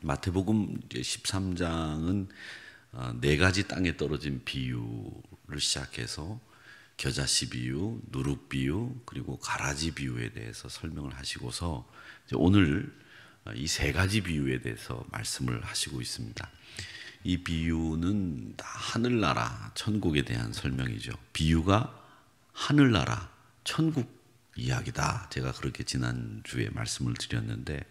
마태복음 13장은 네 가지 땅에 떨어진 비유를 시작해서 겨자씨 비유, 누룩 비유, 그리고 가라지 비유에 대해서 설명을 하시고서 오늘 이 세 가지 비유에 대해서 말씀을 하시고 있습니다. 이 비유는 다 하늘나라, 천국에 대한 설명이죠. 비유가 하늘나라, 천국 이야기다. 제가 그렇게 지난주에 말씀을 드렸는데,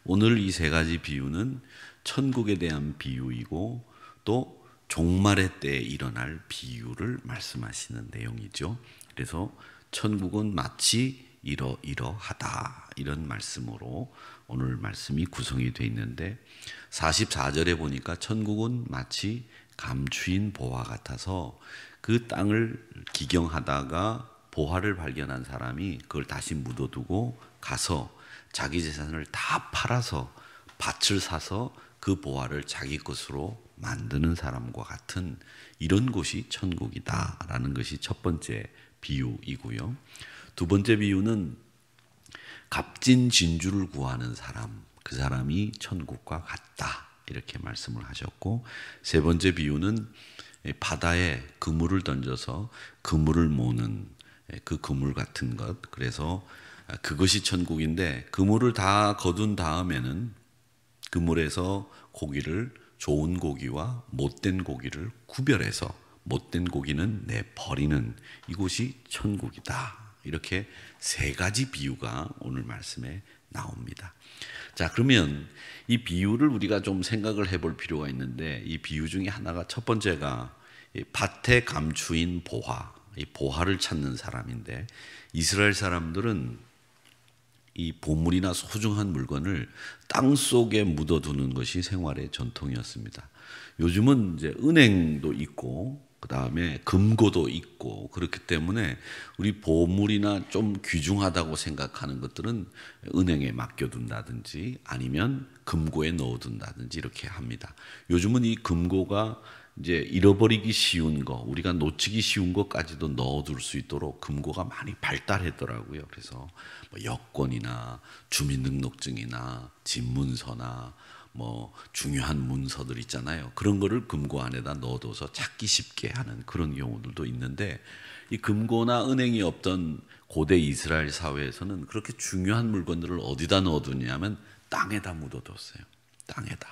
오늘 이 세 가지 비유는 천국에 대한 비유이고 또 종말의 때에 일어날 비유를 말씀하시는 내용이죠. 그래서 천국은 마치 이러이러하다, 이런 말씀으로 오늘 말씀이 구성이 되어 있는데, 44절에 보니까 천국은 마치 감추인 보화 같아서 그 땅을 기경하다가 보화를 발견한 사람이 그걸 다시 묻어두고 가서 자기 재산을 다 팔아서 밭을 사서 그 보화를 자기 것으로 만드는 사람과 같은 이런 곳이 천국이다라는 것이 첫 번째 비유이고요. 두 번째 비유는 값진 진주를 구하는 사람, 그 사람이 천국과 같다, 이렇게 말씀을 하셨고, 세 번째 비유는 바다에 그물을 던져서 그물을 모는 그 그물 같은 것, 그래서 그것이 천국인데 그물을 다 거둔 다음에는 그물에서 고기를, 좋은 고기와 못된 고기를 구별해서 못된 고기는 내버리는 이곳이 천국이다. 이렇게 세 가지 비유가 오늘 말씀에 나옵니다. 자, 그러면 이 비유를 우리가 좀 생각을 해볼 필요가 있는데, 이 비유 중에 하나가, 첫 번째가 밭에 감추인 보화, 이 보화를 찾는 사람인데, 이스라엘 사람들은 이 보물이나 소중한 물건을 땅 속에 묻어두는 것이 생활의 전통이었습니다. 요즘은 이제 은행도 있고 그 다음에 금고도 있고 그렇기 때문에 우리 보물이나 좀 귀중하다고 생각하는 것들은 은행에 맡겨둔다든지 아니면 금고에 넣어둔다든지 이렇게 합니다. 요즘은 이 금고가 이제 잃어버리기 쉬운 거, 우리가 놓치기 쉬운 것까지도 넣어둘 수 있도록 금고가 많이 발달했더라고요. 그래서 뭐 여권이나 주민등록증이나 집문서나 뭐 중요한 문서들 있잖아요. 그런 거를 금고 안에다 넣어둬서 찾기 쉽게 하는 그런 경우들도 있는데, 이 금고나 은행이 없던 고대 이스라엘 사회에서는 그렇게 중요한 물건들을 어디다 넣어두냐면 땅에다 묻어뒀어요. 땅에다.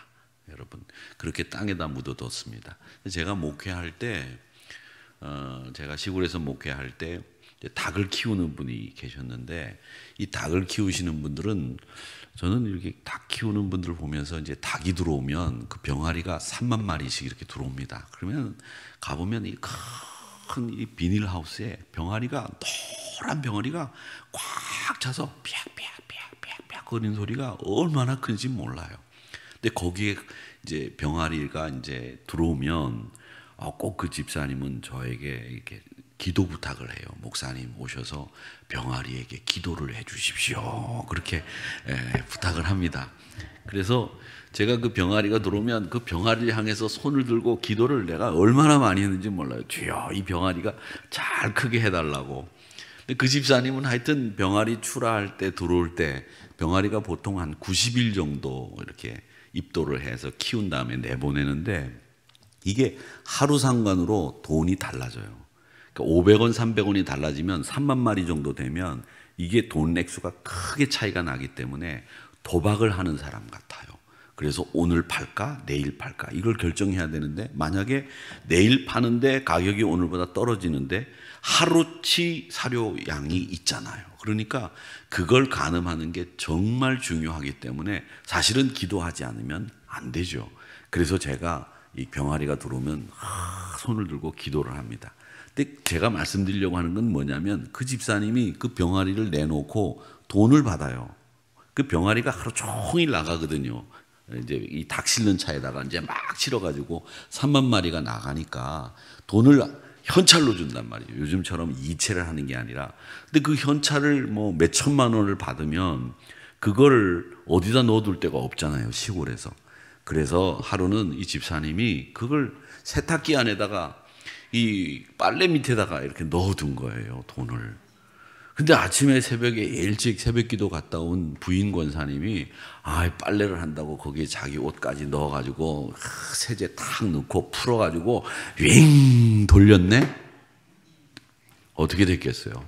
여러분, 그렇게 땅에다 묻어뒀습니다. 제가 목회할 때, 제가 시골에서 목회할 때 닭을 키우는 분이 계셨는데, 이 닭을 키우시는 분들은, 저는 이렇게 닭 키우는 분들을 보면서 이제 닭이 들어오면 그 병아리가 3만 마리씩 이렇게 들어옵니다. 그러면 가보면 이 큰 이 비닐하우스에 병아리가, 노란 병아리가 꽉 차서 삐약삐약삐약삐약 거리는 소리가 얼마나 큰지 몰라요. 근데 거기에 이제 병아리가 이제 들어오면 꼭 그 집사님은 저에게 이렇게 기도 부탁을 해요. 목사님 오셔서 병아리에게 기도를 해 주십시오. 그렇게 부탁을 합니다. 그래서 제가 그 병아리가 들어오면 그 병아리를 향해서 손을 들고 기도를 내가 얼마나 많이 했는지 몰라요. 주여, 이 병아리가 잘 크게 해달라고. 근데 그 집사님은 하여튼 병아리 출하할 때, 들어올 때 병아리가 보통 한 90일 정도 이렇게 입도를 해서 키운 다음에 내보내는데, 이게 하루 상관으로 돈이 달라져요. 그러니까 500원, 300원이 달라지면 3만 마리 정도 되면 이게 돈 액수가 크게 차이가 나기 때문에 도박을 하는 사람 같아요. 그래서 오늘 팔까 내일 팔까 이걸 결정해야 되는데, 만약에 내일 파는데 가격이 오늘보다 떨어지는데 하루치 사료양이 있잖아요. 그러니까 그걸 가늠하는 게 정말 중요하기 때문에 사실은 기도하지 않으면 안 되죠. 그래서 제가 이 병아리가 들어오면 손을 들고 기도를 합니다. 근데 제가 말씀드리려고 하는 건 뭐냐면, 그 집사님이 그 병아리를 내놓고 돈을 받아요. 그 병아리가 하루 종일 나가거든요. 이제 이 닭 실는 차에다가 이제 막 실어가지고 3만 마리가 나가니까 돈을 현찰로 준단 말이에요. 요즘처럼 이체를 하는 게 아니라. 근데 그 현찰을 뭐 몇 천만 원을 받으면 그거를 어디다 넣어둘 데가 없잖아요, 시골에서. 그래서 하루는 이 집사님이 그걸 세탁기 안에다가 이 빨래 밑에다가 이렇게 넣어둔 거예요, 돈을. 근데 아침에 새벽에 일찍 새벽기도 갔다 온 부인 권사님이 빨래를 한다고 거기에 자기 옷까지 넣어가지고 세제 탁 넣고 풀어가지고 윙 돌렸네. 어떻게 됐겠어요?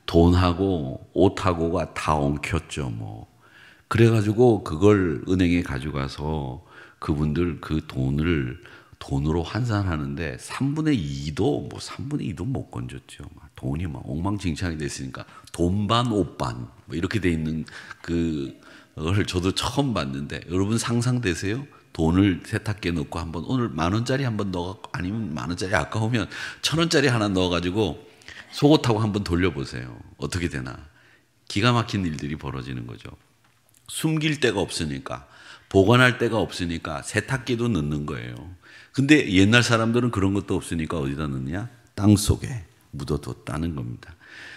돈하고 옷하고가 다 엉켰죠 뭐. 그래가지고 그걸 은행에 가져가서 그분들 그 돈으로 환산하는데 3분의 2도 못 건졌죠. 돈이 막 엉망진창이 됐으니까 돈반 옷반 뭐 이렇게 돼 있는 그걸 저도 처음 봤는데, 여러분 상상되세요? 돈을 세탁기에 넣고 한번 오늘 10,000원짜리 한번 넣어갖고, 아니면 10,000원짜리 아까우면 1,000원짜리 하나 넣어가지고 속옷하고 한번 돌려보세요. 어떻게 되나? 기가 막힌 일들이 벌어지는 거죠. 숨길 데가 없으니까, 보관할 데가 없으니까 세탁기도 넣는 거예요. 근데 옛날 사람들은 그런 것도 없으니까 어디다 넣느냐? 땅 속에 묻어뒀다는 겁니다.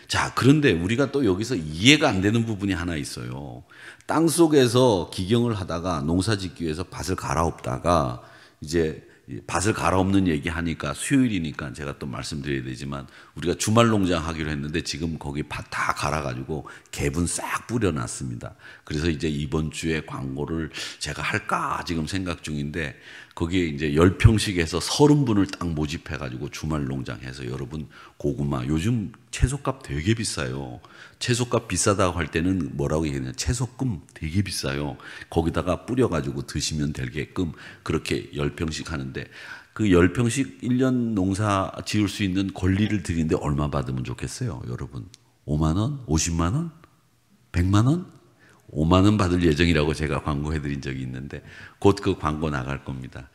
자, 그런데 우리가 또 여기서 이해가 안 되는 부분이 하나 있어요. 땅 속에서 기경을 하다가 농사 짓기 위해서 밭을 갈아엎다가 이제 밭을 갈아엎는 얘기 하니까 수요일이니까 제가 또 말씀드려야 되지만, 우리가 주말 농장 하기로 했는데 지금 거기 밭 다 갈아가지고 개분 싹 뿌려놨습니다. 그래서 이제 이번 주에 광고를 제가 할까 지금 생각 중인데, 거기에 이제 10평씩 해서 30분을 딱 모집해가지고 주말 농장 해서 여러분 고구마, 요즘 채소값 되게 비싸요. 채소값 비싸다고 할 때는 뭐라고 얘기하냐, 채소금 되게 비싸요. 거기다가 뿌려가지고 드시면 되게끔 그렇게 10평씩 하는데, 그 10평씩 1년 농사 지을 수 있는 권리를 드리는데 얼마 받으면 좋겠어요 여러분? 5만 원? 50만 원? 100만 원? 5만 원 받을 예정이라고 제가 광고해드린 적이 있는데 곧 그 광고 나갈 겁니다.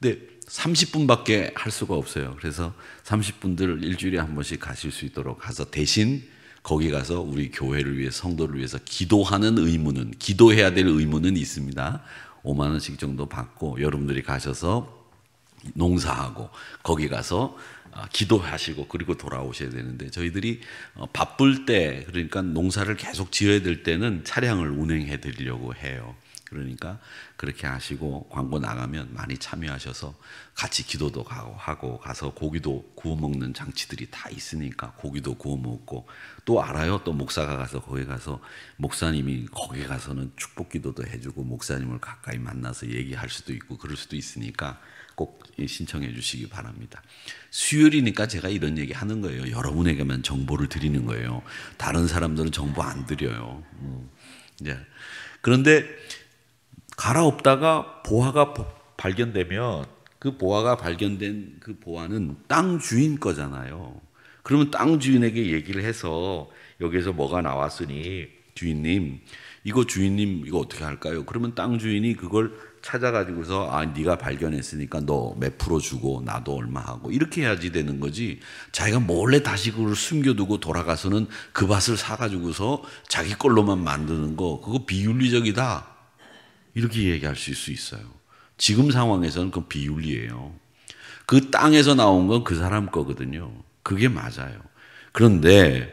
근데 30분밖에 할 수가 없어요. 그래서 30분들 일주일에 한 번씩 가실 수 있도록 가서, 대신 거기 가서 우리 교회를 위해, 성도를 위해서 기도하는 의무는, 기도해야 될 의무는 있습니다. 5만 원씩 정도 받고 여러분들이 가셔서 농사하고 거기 가서 기도하시고 그리고 돌아오셔야 되는데, 저희들이 바쁠 때, 그러니까 농사를 계속 지어야 될 때는 차량을 운행해 드리려고 해요. 그러니까 그렇게 하시고 광고 나가면 많이 참여하셔서 같이 기도도 하고 가서 고기도 구워 먹는 장치들이 다 있으니까 고기도 구워 먹고, 또 알아요. 또 목사가 가서 거기 가서 목사님이 거기 가서는 축복 기도도 해주고 목사님을 가까이 만나서 얘기할 수도 있고 그럴 수도 있으니까 꼭 신청해 주시기 바랍니다. 수요일이니까 제가 이런 얘기 하는 거예요. 여러분에게만 정보를 드리는 거예요. 다른 사람들은 정보 안 드려요. 이제 그런데 갈아엎다가 보화가 발견되면, 그 보화가 발견된 그 보화는 땅 주인 거잖아요. 그러면 땅 주인에게 얘기를 해서, 여기에서 뭐가 나왔으니 주인님 이거 어떻게 할까요? 그러면 땅 주인이 그걸 찾아가지고서 네가 발견했으니까 너 몇 프로 주고 나도 얼마 하고 이렇게 해야지 되는 거지, 자기가 몰래 다시 그걸 숨겨두고 돌아가서는 그 밭을 사가지고서 자기 걸로만 만드는 거, 그거 비윤리적이다 이렇게 얘기할 수 있어요. 지금 상황에서는 그건 비윤리예요. 그 땅에서 나온 건 그 사람 거거든요. 그게 맞아요. 그런데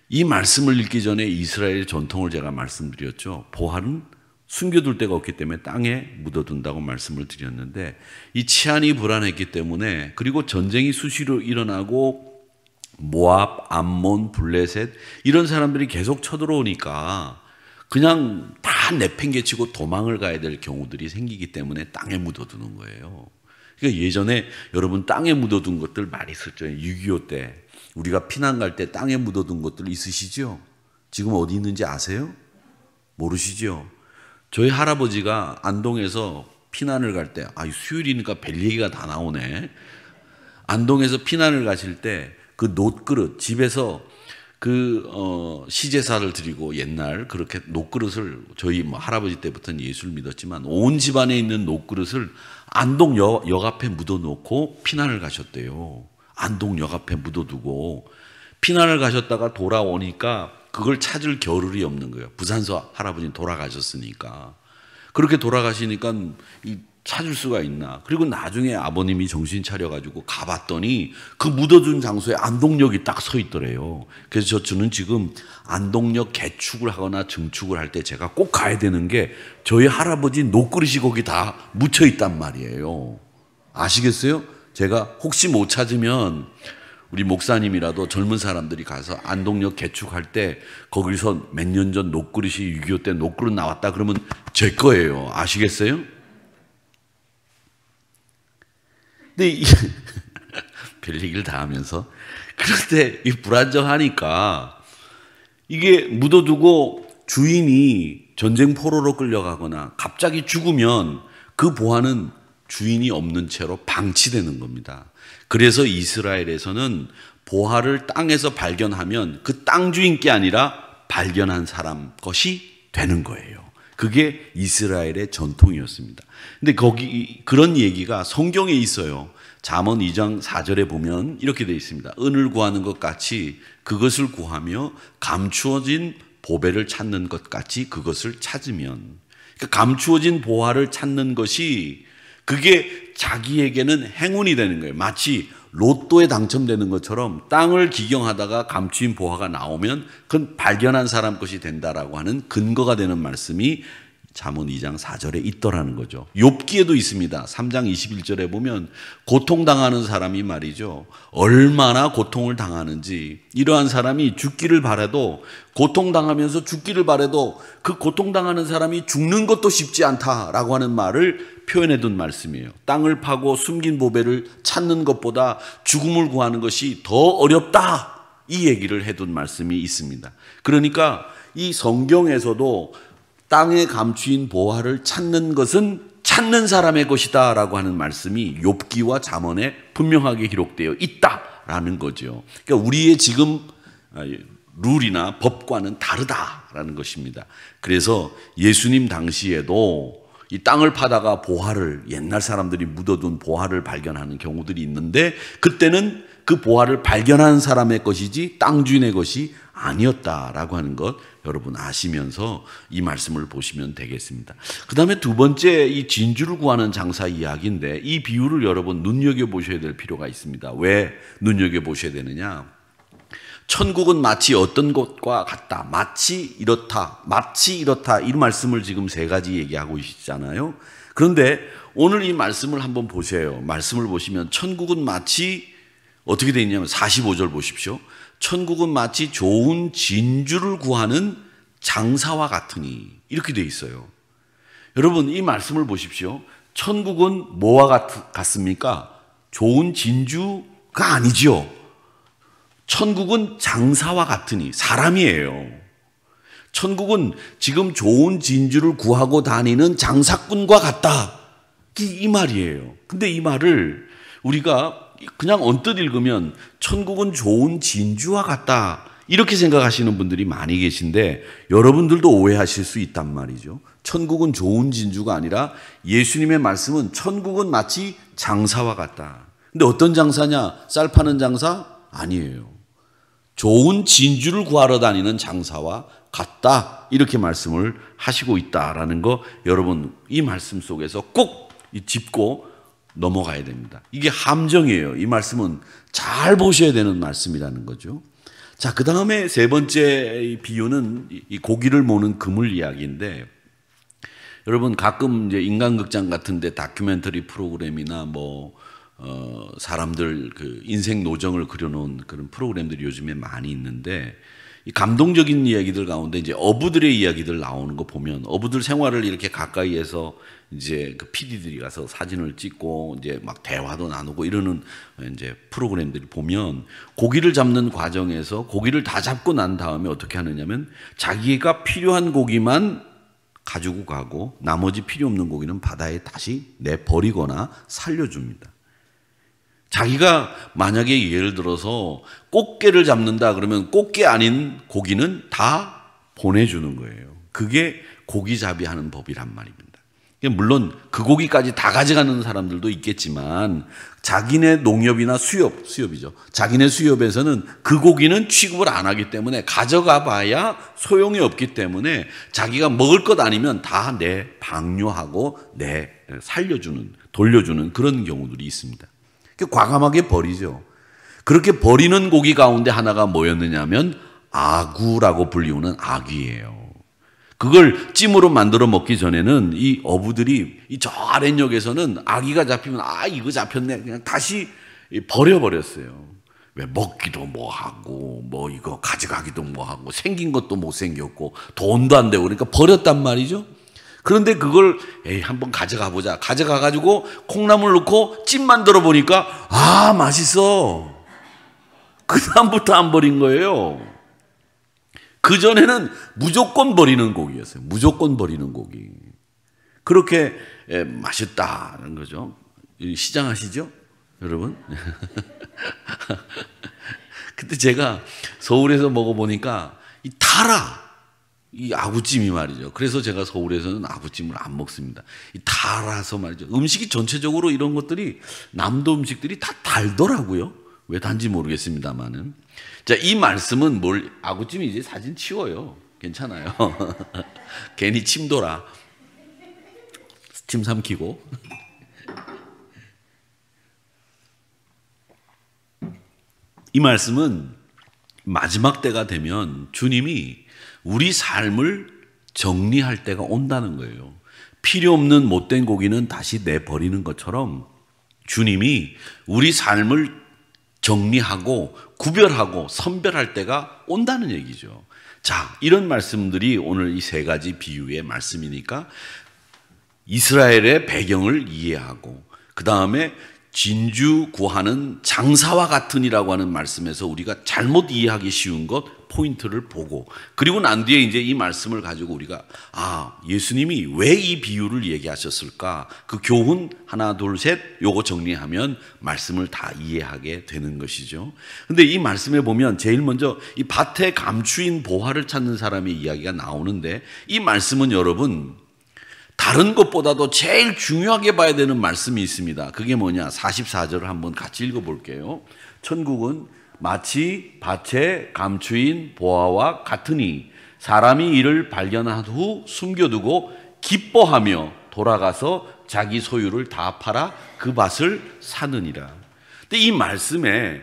이 말씀을 읽기 전에 이스라엘의 전통을 제가 말씀드렸죠. 보화는 숨겨둘 데가 없기 때문에 땅에 묻어둔다고 말씀을 드렸는데, 이 치안이 불안했기 때문에, 그리고 전쟁이 수시로 일어나고 모압, 암몬, 블레셋 이런 사람들이 계속 쳐들어오니까 그냥 다 내팽개치고 도망을 가야 될 경우들이 생기기 때문에 땅에 묻어두는 거예요. 그러니까 예전에 여러분 땅에 묻어둔 것들 많이 썼죠. 6.25 때 우리가 피난 갈 때 땅에 묻어둔 것들 있으시죠? 지금 어디 있는지 아세요? 모르시죠? 저희 할아버지가 안동에서 피난을 갈 때, 수요일이니까 별 얘기가 다 나오네. 안동에서 피난을 가실 때 그 놋그릇, 집에서 시제사를 드리고 옛날 그렇게 놋그릇을, 저희 할아버지 때부터는 예수를 믿었지만 온 집안에 있는 놋그릇을 안동역 앞에 묻어놓고 피난을 가셨대요. 안동역 앞에 묻어두고 피난을 가셨다가 돌아오니까 그걸 찾을 겨를이 없는 거예요. 부산서 할아버지는 돌아가셨으니까. 그렇게 돌아가시니까 찾을 수가 있나. 그리고 나중에 아버님이 정신 차려가지고 가봤더니 그 묻어둔 장소에 안동역이 딱 서 있더래요. 그래서 저는 지금 안동역 개축을 하거나 증축을 할 때 제가 꼭 가야 되는 게, 저희 할아버지 놋그릇이 거기 다 묻혀 있단 말이에요. 아시겠어요? 제가 혹시 못 찾으면 우리 목사님이라도 젊은 사람들이 가서 안동역 개축할 때 거기서 몇 년 전 녹그릇이 6.25 때 녹그릇 나왔다 그러면 제 거예요. 아시겠어요? 근데 별 얘기를 다 하면서 그런데 이 불안정하니까 이게 묻어두고 주인이 전쟁 포로로 끌려가거나 갑자기 죽으면 그 보화는 주인이 없는 채로 방치되는 겁니다. 그래서 이스라엘에서는 보화를 땅에서 발견하면 그 땅 주인께 아니라 발견한 사람 것이 되는 거예요. 그게 이스라엘의 전통이었습니다. 근데 거기 그런 얘기가 성경에 있어요. 잠언 2장 4절에 보면 이렇게 되어 있습니다. 은을 구하는 것 같이 그것을 구하며 감추어진 보배를 찾는 것 같이 그것을 찾으면, 그러니까 감추어진 보화를 찾는 것이 그게 자기에게는 행운이 되는 거예요. 마치 로또에 당첨되는 것처럼 땅을 기경하다가 감추인 보화가 나오면 그건 발견한 사람 것이 된다라고 하는 근거가 되는 말씀이 잠언 2장 4절에 있더라는 거죠. 욥기에도 있습니다. 3장 21절에 보면 고통당하는 사람이 말이죠. 얼마나 고통을 당하는지, 이러한 사람이 죽기를 바라도, 고통당하면서 죽기를 바라도 그 고통당하는 사람이 죽는 것도 쉽지 않다라고 하는 말을 표현해 둔 말씀이에요. 땅을 파고 숨긴 보배를 찾는 것보다 죽음을 구하는 것이 더 어렵다, 이 얘기를 해둔 말씀이 있습니다. 그러니까 이 성경에서도 땅에 감추인 보화를 찾는 것은 찾는 사람의 것이다 라고 하는 말씀이 욥기와 잠언에 분명하게 기록되어 있다라는 거죠. 그러니까 우리의 지금 룰이나 법과는 다르다라는 것입니다. 그래서 예수님 당시에도 이 땅을 파다가 보화를, 옛날 사람들이 묻어둔 보화를 발견하는 경우들이 있는데 그때는 그 보화를 발견한 사람의 것이지 땅 주인의 것이 아니었다라고 하는 것 여러분 아시면서 이 말씀을 보시면 되겠습니다. 그 다음에 두 번째, 이 진주를 구하는 장사 이야기인데 이 비유를 여러분 눈여겨보셔야 될 필요가 있습니다. 왜 눈여겨보셔야 되느냐? 천국은 마치 어떤 것과 같다, 마치 이렇다, 마치 이렇다, 이 말씀을 지금 세 가지 얘기하고 계시잖아요. 그런데 오늘 이 말씀을 한번 보세요. 말씀을 보시면 천국은 마치 어떻게 되어 있냐면 45절 보십시오. 천국은 마치 좋은 진주를 구하는 장사와 같으니, 이렇게 되어 있어요. 여러분 이 말씀을 보십시오. 천국은 뭐와 같습니까? 좋은 진주가 아니죠. 천국은 장사와 같으니, 사람이에요. 천국은 지금 좋은 진주를 구하고 다니는 장사꾼과 같다, 이 말이에요. 근데 이 말을 우리가 그냥 언뜻 읽으면 천국은 좋은 진주와 같다 이렇게 생각하시는 분들이 많이 계신데 여러분들도 오해하실 수 있단 말이죠. 천국은 좋은 진주가 아니라 예수님의 말씀은 천국은 마치 장사와 같다. 근데 어떤 장사냐? 쌀 파는 장사? 아니에요. 좋은 진주를 구하러 다니는 장사와 같다, 이렇게 말씀을 하시고 있다라는 거 여러분 이 말씀 속에서 꼭 짚고 넘어가야 됩니다. 이게 함정이에요. 이 말씀은 잘 보셔야 되는 말씀이라는 거죠. 자, 그 다음에 세 번째 비유는 이 고기를 모는 그물 이야기인데, 여러분 가끔 이제 인간극장 같은데 다큐멘터리 프로그램이나 사람들 그 인생 노정을 그려놓은 그런 프로그램들이 요즘에 많이 있는데, 이 감동적인 이야기들 가운데 이제 어부들의 이야기들 나오는 거 보면, 어부들 생활을 이렇게 가까이에서 이제 그 PD들이 가서 사진을 찍고 이제 막 대화도 나누고 이러는 이제 프로그램들이 보면, 고기를 잡는 과정에서 고기를 다 잡고 난 다음에 어떻게 하느냐면 자기가 필요한 고기만 가지고 가고 나머지 필요 없는 고기는 바다에 다시 내버리거나 살려줍니다. 자기가 만약에 예를 들어서 꽃게를 잡는다 그러면 꽃게 아닌 고기는 다 보내주는 거예요. 그게 고기잡이 하는 법이란 말입니다. 물론 그 고기까지 다 가져가는 사람들도 있겠지만 자기네 농협이나 수협이죠. 자기네 수협에서는 그 고기는 취급을 안 하기 때문에 가져가 봐야 소용이 없기 때문에 자기가 먹을 것 아니면 다 방류하고 살려주는, 돌려주는 그런 경우들이 있습니다. 과감하게 버리죠. 그렇게 버리는 고기 가운데 하나가 뭐였느냐면 아구라고 불리우는 아귀예요. 그걸 찜으로 만들어 먹기 전에는 이 어부들이 저 아랫역에서는 아귀가 잡히면 이거 잡혔네 그냥 다시 버려버렸어요. 왜 먹기도 뭐하고 뭐 이거 가져가기도 뭐하고 생긴 것도 못생겼고 돈도 안 되고 그러니까 버렸단 말이죠. 그런데 그걸 한번 가져가 보자. 가져가 가지고 콩나물 넣고 찜 만들어 보니까 아 맛있어. 그 다음부터 안 버린 거예요. 그 전에는 무조건 버리는 고기였어요. 무조건 버리는 고기. 그렇게 맛있다는 거죠. 시장하시죠, 여러분? 그때 제가 서울에서 먹어보니까 이 달아. 이 아구찜이 말이죠. 그래서 제가 서울에서는 아구찜을 안 먹습니다. 이 달아서 말이죠. 음식이 전체적으로 이런 것들이 남도 음식들이 다 달더라고요. 왜 단지 모르겠습니다만은. 자, 이 말씀은 아구찜이 이제 사진 치워요. 괜찮아요. 괜히 침 돌아. 침 삼키고. 이 말씀은 마지막 때가 되면 주님이 우리 삶을 정리할 때가 온다는 거예요. 필요 없는 못된 고기는 다시 내버리는 것처럼 주님이 우리 삶을 정리하고 구별하고 선별할 때가 온다는 얘기죠. 자, 이런 말씀들이 오늘 이 세 가지 비유의 말씀이니까 이스라엘의 배경을 이해하고 그 다음에 진주 구하는 장사와 같으니라고 하는 말씀에서 우리가 잘못 이해하기 쉬운 것 포인트를 보고 그리고 난 뒤에 이제 이 말씀을 가지고 우리가 예수님이 왜 이 비유를 얘기하셨을까 그 교훈 하나 둘 셋 요거 정리하면 말씀을 다 이해하게 되는 것이죠. 근데 이 말씀에 보면 제일 먼저 이 밭에 감추인 보화를 찾는 사람의 이야기가 나오는데 이 말씀은 여러분 다른 것보다도 제일 중요하게 봐야 되는 말씀이 있습니다. 그게 뭐냐? 44절을 한번 같이 읽어볼게요. 천국은 마치 밭에 감추인 보화와 같으니 사람이 이를 발견한 후 숨겨두고 기뻐하며 돌아가서 자기 소유를 다 팔아 그 밭을 사느니라. 근데 이 말씀에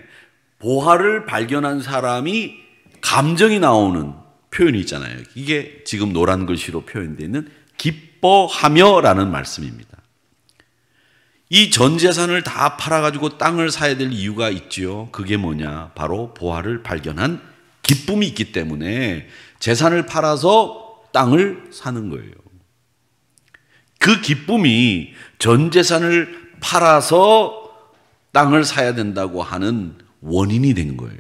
보화를 발견한 사람이 감정이 나오는 표현이 있잖아요. 이게 지금 노란 글씨로 표현되어 있는 기뻐하며라는 말씀입니다. 이 전 재산을 다 팔아가지고 땅을 사야 될 이유가 있지요. 그게 뭐냐? 바로 보화를 발견한 기쁨이 있기 때문에 재산을 팔아서 땅을 사는 거예요. 그 기쁨이 전 재산을 팔아서 땅을 사야 된다고 하는 원인이 된 거예요.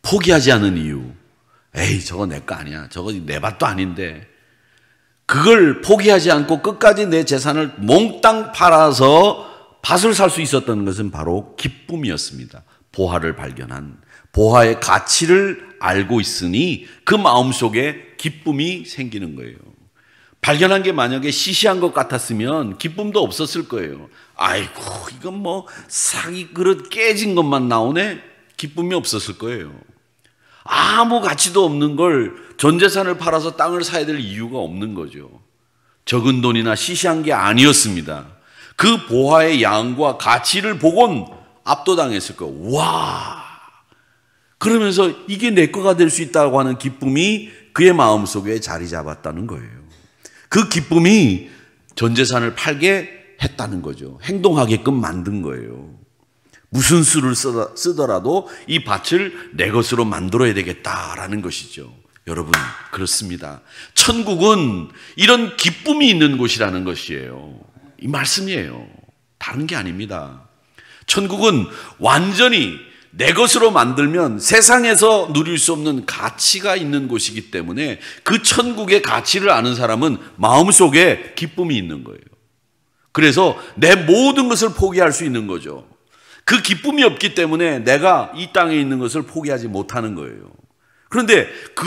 포기하지 않은 이유. 저거 내 거 아니야. 저거 내 밭도 아닌데. 그걸 포기하지 않고 끝까지 내 재산을 몽땅 팔아서 밭을 살 수 있었던 것은 바로 기쁨이었습니다. 보화를 발견한, 보화의 가치를 알고 있으니 그 마음속에 기쁨이 생기는 거예요. 발견한 게 만약에 시시한 것 같았으면 기쁨도 없었을 거예요. 아이고, 이건 뭐 사기 그릇 깨진 것만 나오네? 기쁨이 없었을 거예요. 아무 가치도 없는 걸 전 재산을 팔아서 땅을 사야 될 이유가 없는 거죠. 적은 돈이나 시시한 게 아니었습니다. 그 보화의 양과 가치를 보곤 압도당했을 거예요. 와! 그러면서 이게 내 거가 될 수 있다고 하는 기쁨이 그의 마음속에 자리 잡았다는 거예요. 그 기쁨이 전 재산을 팔게 했다는 거죠. 행동하게끔 만든 거예요. 무슨 수를 쓰더라도 이 밭을 내 것으로 만들어야 되겠다라는 것이죠. 여러분, 그렇습니다. 천국은 이런 기쁨이 있는 곳이라는 것이에요. 이 말씀이에요. 다른 게 아닙니다. 천국은 완전히 내 것으로 만들면 세상에서 누릴 수 없는 가치가 있는 곳이기 때문에 그 천국의 가치를 아는 사람은 마음속에 기쁨이 있는 거예요. 그래서 내 모든 것을 포기할 수 있는 거죠. 그 기쁨이 없기 때문에 내가 이 땅에 있는 것을 포기하지 못하는 거예요. 그런데 그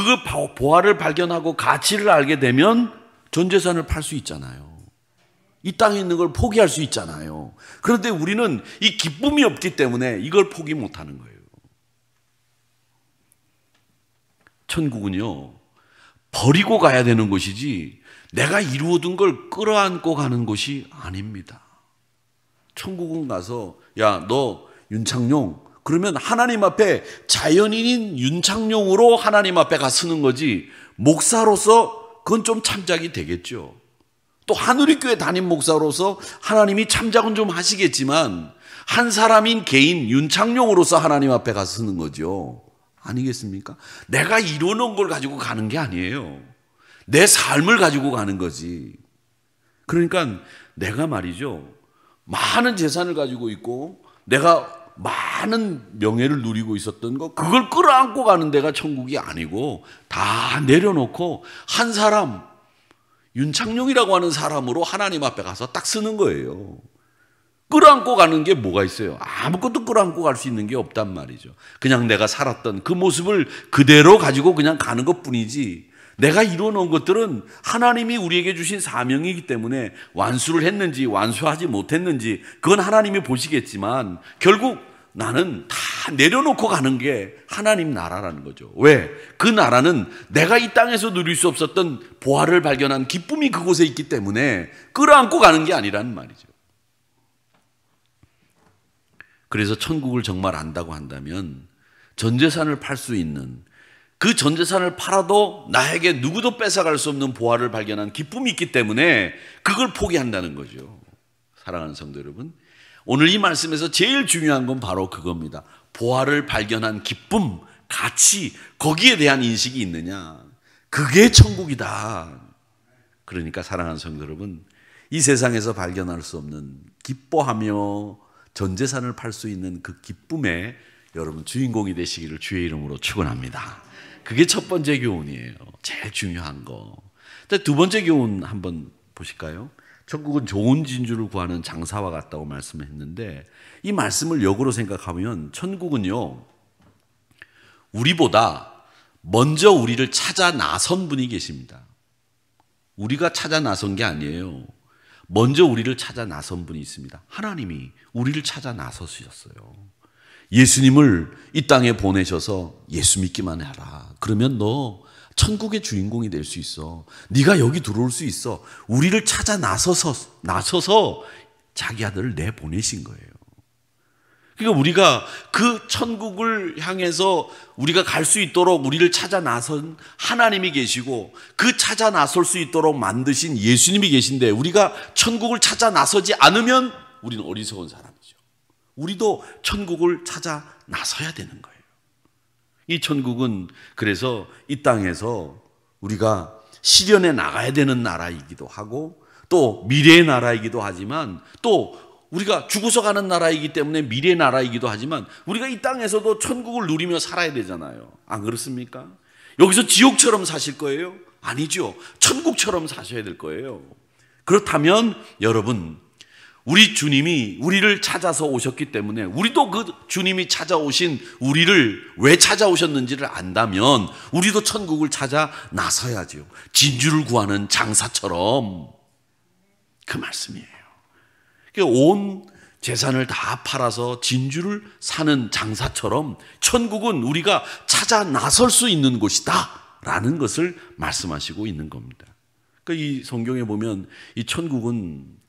보화를 발견하고 가치를 알게 되면 전 재산을 팔 수 있잖아요. 이 땅에 있는 걸 포기할 수 있잖아요. 그런데 우리는 이 기쁨이 없기 때문에 이걸 포기 못하는 거예요. 천국은요, 버리고 가야 되는 곳이지 내가 이루어둔 걸 끌어안고 가는 곳이 아닙니다. 천국은 가서 야, 너 윤창용, 그러면 하나님 앞에 자연인인 윤창용으로 하나님 앞에 가 서는 거지, 목사로서 그건 좀 참작이 되겠죠. 또 하누리교회 담임 목사로서 하나님이 참작은 좀 하시겠지만 한 사람인 개인 윤창룡으로서 하나님 앞에 가서 서는 거죠. 아니겠습니까? 내가 이루어놓은 걸 가지고 가는 게 아니에요. 내 삶을 가지고 가는 거지. 그러니까 내가 말이죠, 많은 재산을 가지고 있고 내가 많은 명예를 누리고 있었던 거, 그걸 끌어안고 가는 데가 천국이 아니고 다 내려놓고 한 사람, 윤창룡이라고 하는 사람으로 하나님 앞에 가서 딱 서는 거예요. 끌어안고 가는 게 뭐가 있어요? 아무것도 끌어안고 갈 수 있는 게 없단 말이죠. 그냥 내가 살았던 그 모습을 그대로 가지고 그냥 가는 것뿐이지, 내가 이루어놓은 것들은 하나님이 우리에게 주신 사명이기 때문에 완수를 했는지 완수하지 못했는지 그건 하나님이 보시겠지만, 결국 나는 다 내려놓고 가는 게 하나님 나라라는 거죠. 왜? 그 나라는 내가 이 땅에서 누릴 수 없었던 보화를 발견한 기쁨이 그곳에 있기 때문에 끌어안고 가는 게 아니라는 말이죠. 그래서 천국을 정말 안다고 한다면 전 재산을 팔 수 있는, 그 전 재산을 팔아도 나에게 누구도 뺏어갈 수 없는 보화를 발견한 기쁨이 있기 때문에 그걸 포기한다는 거죠. 사랑하는 성도 여러분, 오늘 이 말씀에서 제일 중요한 건 바로 그겁니다. 보화를 발견한 기쁨, 가치, 거기에 대한 인식이 있느냐, 그게 천국이다. 그러니까 사랑하는 성도 여러분, 이 세상에서 발견할 수 없는 기뻐하며 전 재산을 팔 수 있는 그 기쁨에 여러분 주인공이 되시기를 주의 이름으로 축원합니다. 그게 첫 번째 교훈이에요. 제일 중요한 거. 두 번째 교훈 한번 보실까요? 천국은 좋은 진주를 구하는 장사와 같다고 말씀했는데, 이 말씀을 역으로 생각하면 천국은요, 우리보다 먼저 우리를 찾아 나선 분이 계십니다. 우리가 찾아 나선 게 아니에요. 먼저 우리를 찾아 나선 분이 있습니다. 하나님이 우리를 찾아 나서셨어요. 예수님을 이 땅에 보내셔서 예수 믿기만 해라. 그러면 너 천국의 주인공이 될 수 있어. 네가 여기 들어올 수 있어. 우리를 찾아 나서서 자기 아들을 내보내신 거예요. 그러니까 우리가 그 천국을 향해서 우리가 갈 수 있도록 우리를 찾아 나선 하나님이 계시고, 그 찾아 나설 수 있도록 만드신 예수님이 계신데, 우리가 천국을 찾아 나서지 않으면 우리는 어리석은 사람이죠. 우리도 천국을 찾아 나서야 되는 거예요. 이 천국은 그래서 이 땅에서 우리가 실현해 나가야 되는 나라이기도 하고, 또 미래의 나라이기도 하지만, 또 우리가 죽어서 가는 나라이기 때문에 미래의 나라이기도 하지만, 우리가 이 땅에서도 천국을 누리며 살아야 되잖아요. 안 그렇습니까? 여기서 지옥처럼 사실 거예요? 아니죠. 천국처럼 사셔야 될 거예요. 그렇다면 여러분, 우리 주님이 우리를 찾아서 오셨기 때문에 우리도 그 주님이 찾아오신 우리를 왜 찾아오셨는지를 안다면 우리도 천국을 찾아 나서야죠. 진주를 구하는 장사처럼. 그 말씀이에요. 온 재산을 다 팔아서 진주를 사는 장사처럼 천국은 우리가 찾아 나설 수 있는 곳이다 라는 것을 말씀하시고 있는 겁니다. 그러니까 이 성경에 보면 이 천국은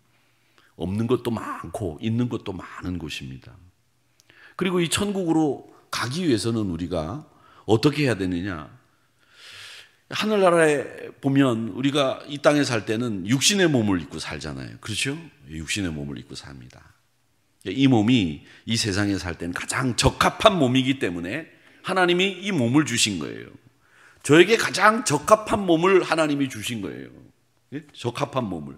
없는 것도 많고 있는 것도 많은 곳입니다. 그리고 이 천국으로 가기 위해서는 우리가 어떻게 해야 되느냐? 하늘나라에 보면 우리가 이 땅에 살 때는 육신의 몸을 입고 살잖아요. 그렇죠? 육신의 몸을 입고 삽니다. 이 몸이 이 세상에 살 때는 가장 적합한 몸이기 때문에 하나님이 이 몸을 주신 거예요. 저에게 가장 적합한 몸을 하나님이 주신 거예요. 적합한 몸을.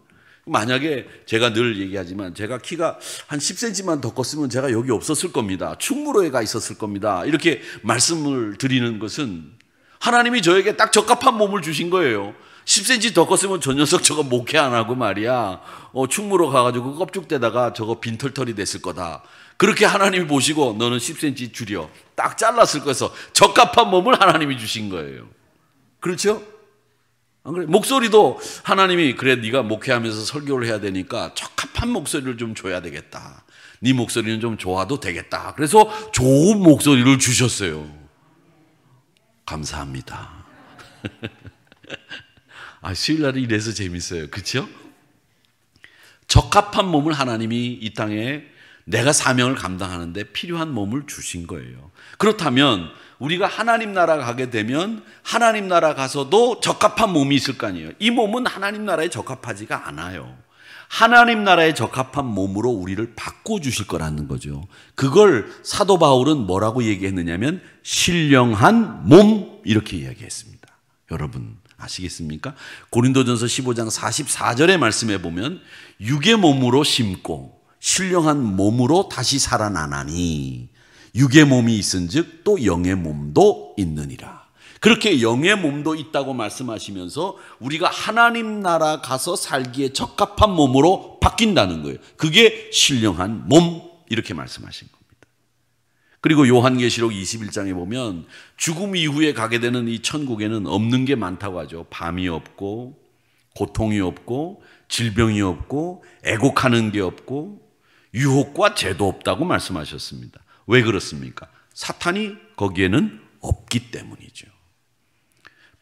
만약에 제가 늘 얘기하지만 제가 키가 한 10cm만 더 컸으면 제가 여기 없었을 겁니다. 충무로에 가 있었을 겁니다. 이렇게 말씀을 드리는 것은 하나님이 저에게 딱 적합한 몸을 주신 거예요. 10cm 더 컸으면 저 녀석 저거 목회 안 하고 말이야, 충무로 가가지고 껍죽대다가 저거 빈털털이 됐을 거다. 그렇게 하나님이 보시고 너는 10cm 줄여 딱 잘랐을 거여서 적합한 몸을 하나님이 주신 거예요. 그렇죠? 안 그래? 목소리도 하나님이 그래 네가 목회하면서 설교를 해야 되니까 적합한 목소리를 좀 줘야 되겠다. 네 목소리는 좀 좋아도 되겠다. 그래서 좋은 목소리를 주셨어요. 감사합니다. 수요일날은 이래서 재밌어요. 그렇죠? 적합한 몸을 하나님이 이 땅에 내가 사명을 감당하는데 필요한 몸을 주신 거예요. 그렇다면 우리가 하나님 나라 가게 되면 하나님 나라 가서도 적합한 몸이 있을 거 아니에요. 이 몸은 하나님 나라에 적합하지가 않아요. 하나님 나라에 적합한 몸으로 우리를 바꿔주실 거라는 거죠. 그걸 사도 바울은 뭐라고 얘기했느냐면 신령한 몸 이렇게 이야기했습니다. 여러분 아시겠습니까? 고린도전서 15장 44절의 말씀에 보면 육의 몸으로 심고 신령한 몸으로 다시 살아나나니 육의 몸이 있은즉 또 영의 몸도 있느니라. 그렇게 영의 몸도 있다고 말씀하시면서 우리가 하나님 나라 가서 살기에 적합한 몸으로 바뀐다는 거예요. 그게 신령한 몸 이렇게 말씀하신 겁니다. 그리고 요한계시록 21장에 보면 죽음 이후에 가게 되는 이 천국에는 없는 게 많다고 하죠. 밤이 없고 고통이 없고 질병이 없고 애곡하는 게 없고 유혹과 죄도 없다고 말씀하셨습니다. 왜 그렇습니까? 사탄이 거기에는 없기 때문이죠.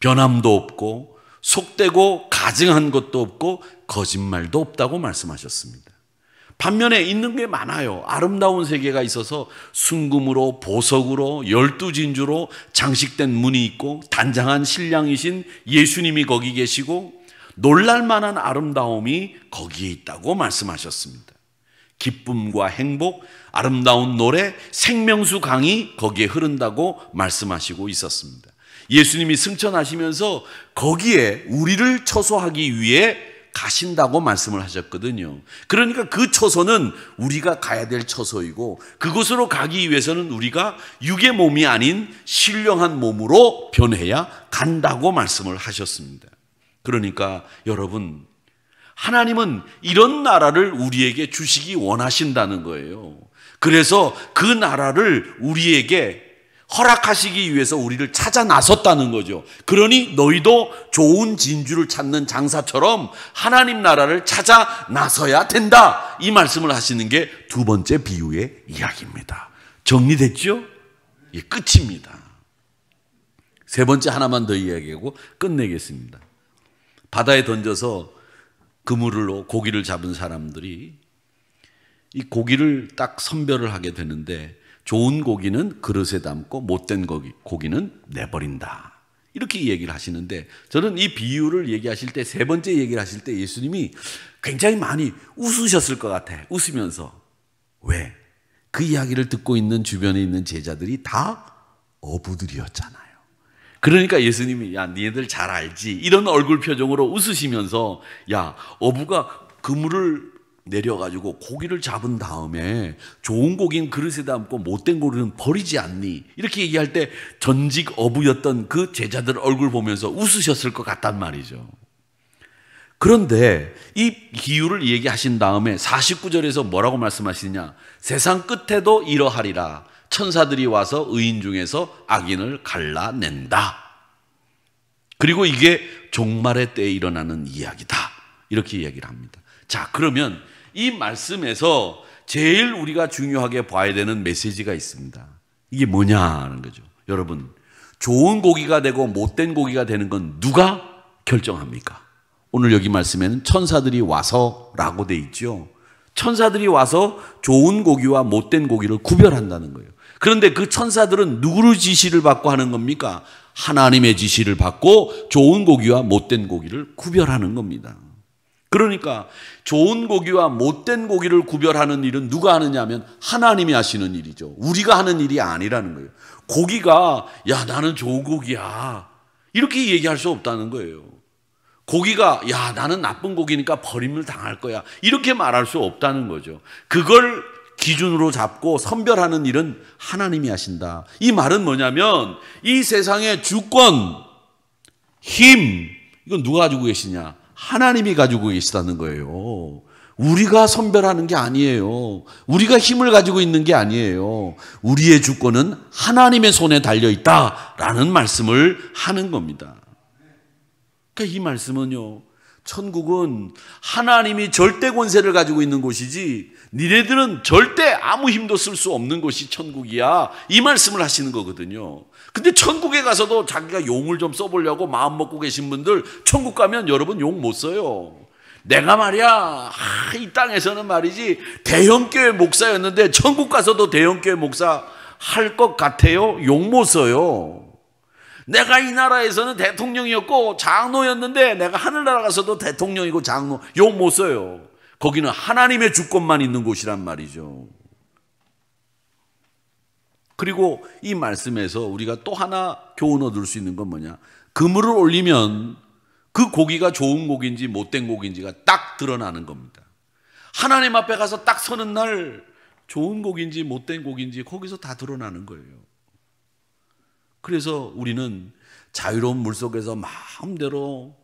변함도 없고 속되고 가증한 것도 없고 거짓말도 없다고 말씀하셨습니다. 반면에 있는 게 많아요. 아름다운 세계가 있어서 순금으로 보석으로 12진주로 장식된 문이 있고 단장한 신랑이신 예수님이 거기 계시고 놀랄만한 아름다움이 거기에 있다고 말씀하셨습니다. 기쁨과 행복, 아름다운 노래, 생명수 강이 거기에 흐른다고 말씀하시고 있었습니다. 예수님이 승천하시면서 거기에 우리를 처소하기 위해 가신다고 말씀을 하셨거든요. 그러니까 그 처소는 우리가 가야 될 처소이고 그곳으로 가기 위해서는 우리가 육의 몸이 아닌 신령한 몸으로 변해야 간다고 말씀을 하셨습니다. 그러니까 여러분 하나님은 이런 나라를 우리에게 주시기 원하신다는 거예요. 그래서 그 나라를 우리에게 허락하시기 위해서 우리를 찾아 나섰다는 거죠. 그러니 너희도 좋은 진주를 찾는 장사처럼 하나님 나라를 찾아 나서야 된다. 이 말씀을 하시는 게 두 번째 비유의 이야기입니다. 정리됐죠? 예, 끝입니다. 세 번째 하나만 더 이야기하고 끝내겠습니다. 바다에 던져서 그물로 고기를 잡은 사람들이 이 고기를 딱 선별을 하게 되는데 좋은 고기는 그릇에 담고 못된 고기는 내버린다. 이렇게 얘기를 하시는데 저는 이 비유를 얘기하실 때 세 번째 얘기를 하실 때 예수님이 굉장히 많이 웃으셨을 것 같아. 웃으면서. 왜? 그 이야기를 듣고 있는 주변에 있는 제자들이 다 어부들이었잖아요. 그러니까 예수님이 야 니네들 잘 알지 이런 얼굴 표정으로 웃으시면서 야 어부가 그물을 내려가지고 고기를 잡은 다음에 좋은 고기는 그릇에 담고 못된 고기는 버리지 않니? 이렇게 얘기할 때 전직 어부였던 그 제자들 얼굴 보면서 웃으셨을 것 같단 말이죠. 그런데 이 비유를 얘기하신 다음에 49절에서 뭐라고 말씀하시느냐? 세상 끝에도 이러하리라. 천사들이 와서 의인 중에서 악인을 갈라낸다. 그리고 이게 종말의 때에 일어나는 이야기다. 이렇게 이야기를 합니다. 자, 그러면 이 말씀에서 제일 우리가 중요하게 봐야 되는 메시지가 있습니다. 이게 뭐냐는 거죠. 여러분, 좋은 고기가 되고 못된 고기가 되는 건 누가 결정합니까? 오늘 여기 말씀에는 천사들이 와서라고 돼 있죠. 천사들이 와서 좋은 고기와 못된 고기를 구별한다는 거예요. 그런데 그 천사들은 누구의 지시를 받고 하는 겁니까? 하나님의 지시를 받고 좋은 고기와 못된 고기를 구별하는 겁니다. 그러니까 좋은 고기와 못된 고기를 구별하는 일은 누가 하느냐 하면 하나님이 하시는 일이죠. 우리가 하는 일이 아니라는 거예요. 고기가 야 나는 좋은 고기야 이렇게 얘기할 수 없다는 거예요. 고기가 야 나는 나쁜 고기니까 버림을 당할 거야 이렇게 말할 수 없다는 거죠. 그걸 기준으로 잡고 선별하는 일은 하나님이 하신다. 이 말은 뭐냐면 이 세상의 주권, 힘 이건 누가 가지고 계시냐? 하나님이 가지고 계시다는 거예요. 우리가 선별하는 게 아니에요. 우리가 힘을 가지고 있는 게 아니에요. 우리의 주권은 하나님의 손에 달려있다라는 말씀을 하는 겁니다. 그러니까 이 말씀은요, 천국은 하나님이 절대 권세를 가지고 있는 곳이지 니네들은 절대 아무 힘도 쓸 수 없는 곳이 천국이야. 이 말씀을 하시는 거거든요. 근데 천국에 가서도 자기가 용을 좀 써보려고 마음 먹고 계신 분들 천국 가면 여러분 용 못 써요. 내가 말이야 이 땅에서는 말이지 대형교회 목사였는데 천국 가서도 대형교회 목사 할 것 같아요? 용 못 써요. 내가 이 나라에서는 대통령이었고 장로였는데 내가 하늘나라 가서도 대통령이고 장로 용 못 써요. 거기는 하나님의 주권만 있는 곳이란 말이죠. 그리고 이 말씀에서 우리가 또 하나 교훈 얻을 수 있는 건 뭐냐? 그물을 올리면 그 고기가 좋은 고기인지 못된 고기인지가 딱 드러나는 겁니다. 하나님 앞에 가서 딱 서는 날 좋은 고기인지 못된 고기인지 거기서 다 드러나는 거예요. 그래서 우리는 자유로운 물속에서 마음대로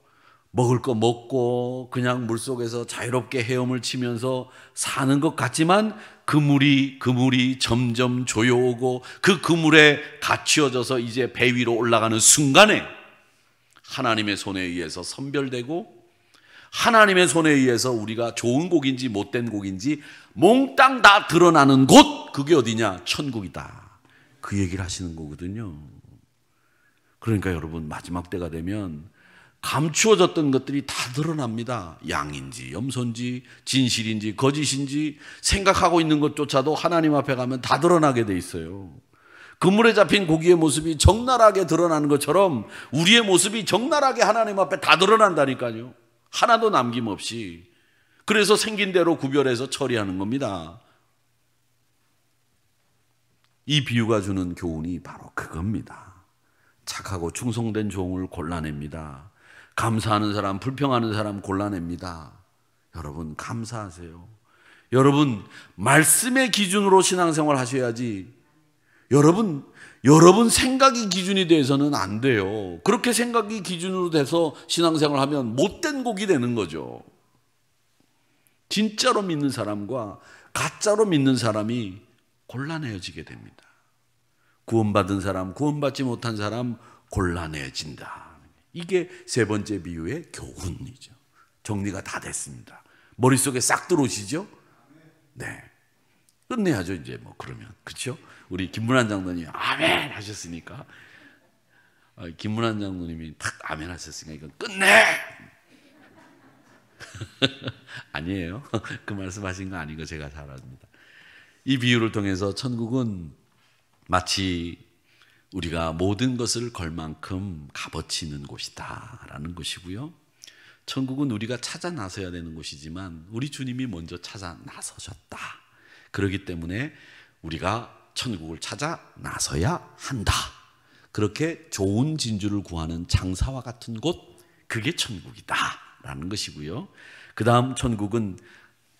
먹을 거 먹고 그냥 물속에서 자유롭게 헤엄을 치면서 사는 것 같지만 그물이 점점 조여오고 그 그물에 갇혀져서 이제 배 위로 올라가는 순간에 하나님의 손에 의해서 선별되고 하나님의 손에 의해서 우리가 좋은 고기인지 못된 고기인지 몽땅 다 드러나는 곳, 그게 어디냐? 천국이다. 그 얘기를 하시는 거거든요. 그러니까 여러분, 마지막 때가 되면 감추어졌던 것들이 다 드러납니다. 양인지 염소인지 진실인지 거짓인지 생각하고 있는 것조차도 하나님 앞에 가면 다 드러나게 돼 있어요. 그물에 잡힌 고기의 모습이 적나라하게 드러나는 것처럼 우리의 모습이 적나라하게 하나님 앞에 다 드러난다니까요. 하나도 남김없이. 그래서 생긴 대로 구별해서 처리하는 겁니다. 이 비유가 주는 교훈이 바로 그겁니다. 착하고 충성된 종을 골라냅니다. 감사하는 사람, 불평하는 사람 골라냅니다. 여러분, 감사하세요. 여러분, 말씀의 기준으로 신앙생활 하셔야지. 여러분 생각이 기준이 돼서는 안 돼요. 그렇게 생각이 기준으로 돼서 신앙생활 하면 못된 곡이 되는 거죠. 진짜로 믿는 사람과 가짜로 믿는 사람이 골라내어지게 됩니다. 구원받은 사람, 구원받지 못한 사람 골라내어진다. 이게 세 번째 비유의 교훈이죠. 정리가 다 됐습니다. 머릿속에 싹 들어오시죠? 네. 끝내야죠, 이제 뭐 그러면. 그렇죠? 우리 김문환 장로님이 아멘 하셨으니까. 김문환 장로님이 탁 아멘 하셨으니까 이건 끝내! 아니에요. 그 말씀하신 거 아닌 거 제가 잘 압니다. 이 비유를 통해서 천국은 마치 우리가 모든 것을 걸 만큼 값어치 있는 곳이다 라는 것이고요. 천국은 우리가 찾아 나서야 되는 곳이지만 우리 주님이 먼저 찾아 나서셨다. 그렇기 때문에 우리가 천국을 찾아 나서야 한다. 그렇게 좋은 진주를 구하는 장사와 같은 곳, 그게 천국이다 라는 것이고요. 그 다음 천국은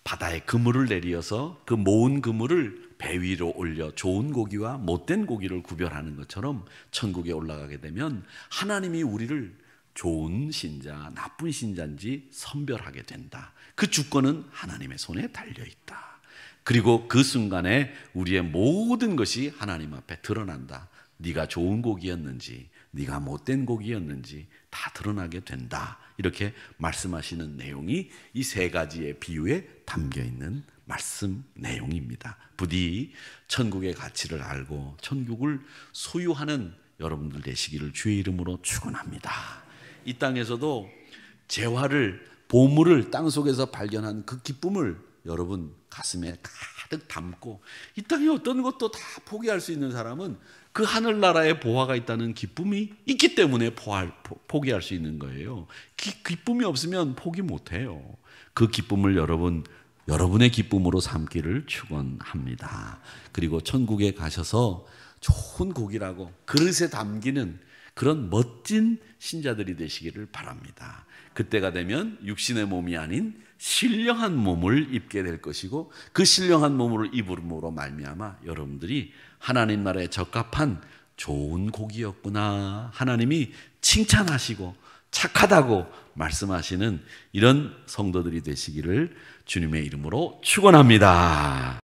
바다에 그물을 내리어서 그 모은 그물을 배 위로 올려 좋은 고기와 못된 고기를 구별하는 것처럼 천국에 올라가게 되면 하나님이 우리를 좋은 신자, 나쁜 신자인지 선별하게 된다. 그 주권은 하나님의 손에 달려있다. 그리고 그 순간에 우리의 모든 것이 하나님 앞에 드러난다. 네가 좋은 고기였는지 네가 못된 고기였는지 다 드러나게 된다. 이렇게 말씀하시는 내용이 이 세 가지의 비유에 담겨있는 말씀 내용입니다. 부디 천국의 가치를 알고 천국을 소유하는 여러분들 되시기를 주의 이름으로 축원합니다. 이 땅에서도 재화를, 보물을 땅속에서 발견한 그 기쁨을 여러분 가슴에 가득 담고, 이 땅에 어떤 것도 다 포기할 수 있는 사람은 그 하늘나라에 보화가 있다는 기쁨이 있기 때문에 포기할 수 있는 거예요. 기쁨이 없으면 포기 못해요. 그 기쁨을 여러분의 기쁨으로 삼기를 축원합니다. 그리고 천국에 가셔서 좋은 고기라고 그릇에 담기는 그런 멋진 신자들이 되시기를 바랍니다. 그때가 되면 육신의 몸이 아닌 신령한 몸을 입게 될 것이고, 그 신령한 몸을 입음으로 말미암아 여러분들이 하나님 나라에 적합한 좋은 고기였구나, 하나님이 칭찬하시고 착하다고 말씀하시는 이런 성도들이 되시기를 주님의 이름으로 축원합니다.